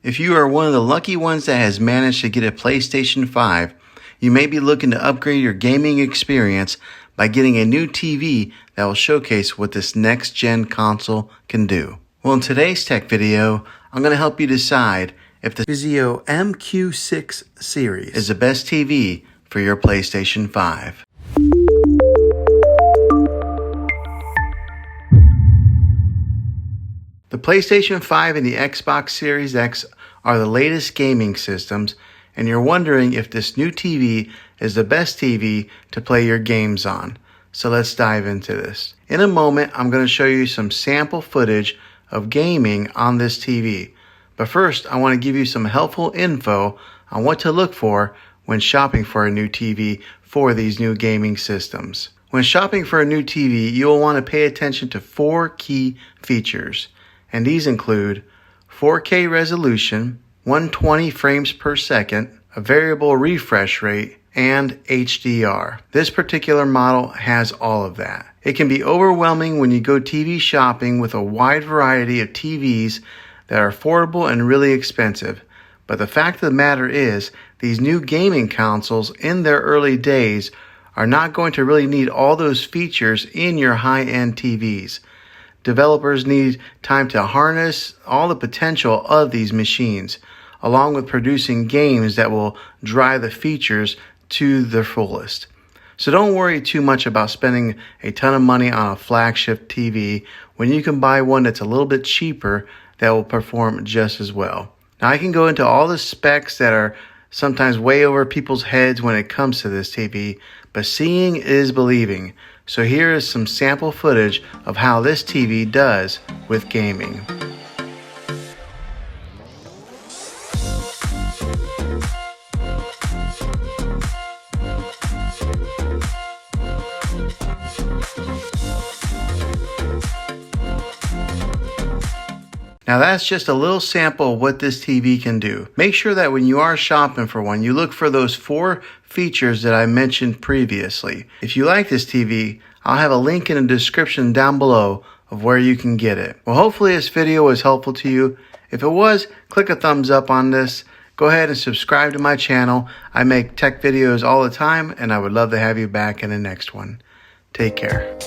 If you are one of the lucky ones that has managed to get a PlayStation 5, you may be looking to upgrade your gaming experience by getting a new TV that will showcase what this next-gen console can do. Well, in today's tech video, I'm going to help you decide if the Vizio MQ6 series is the best TV for your PlayStation 5. The PlayStation 5 and the Xbox Series X are the latest gaming systems, and you're wondering if this new TV is the best TV to play your games on. So let's dive into this. In a moment, I'm going to show you some sample footage of gaming on this TV. But first, I want to give you some helpful info on what to look for when shopping for a new TV for these new gaming systems. When shopping for a new TV, you will want to pay attention to 4 key features. And these include 4K resolution, 120 frames per second, a variable refresh rate, and HDR. This particular model has all of that. It can be overwhelming when you go TV shopping with a wide variety of TVs that are affordable and really expensive. But the fact of the matter is, these new gaming consoles in their early days are not going to really need all those features in your high-end TVs. Developers need time to harness all the potential of these machines, along with producing games that will drive the features to their fullest. So don't worry too much about spending a ton of money on a flagship TV when you can buy one that's a little bit cheaper that will perform just as well. Now, I can go into all the specs that are sometimes way over people's heads when it comes to this TV, but seeing is believing. So here is some sample footage of how this TV does with gaming. Now that's just a little sample of what this TV can do. Make sure that when you are shopping for one, you look for those 4 features that I mentioned previously. If you like this TV, I'll have a link in the description down below of where you can get it. Well, hopefully this video was helpful to you. If it was, click a thumbs up on this. Go ahead and subscribe to my channel. I make tech videos all the time, and I would love to have you back in the next one. Take care.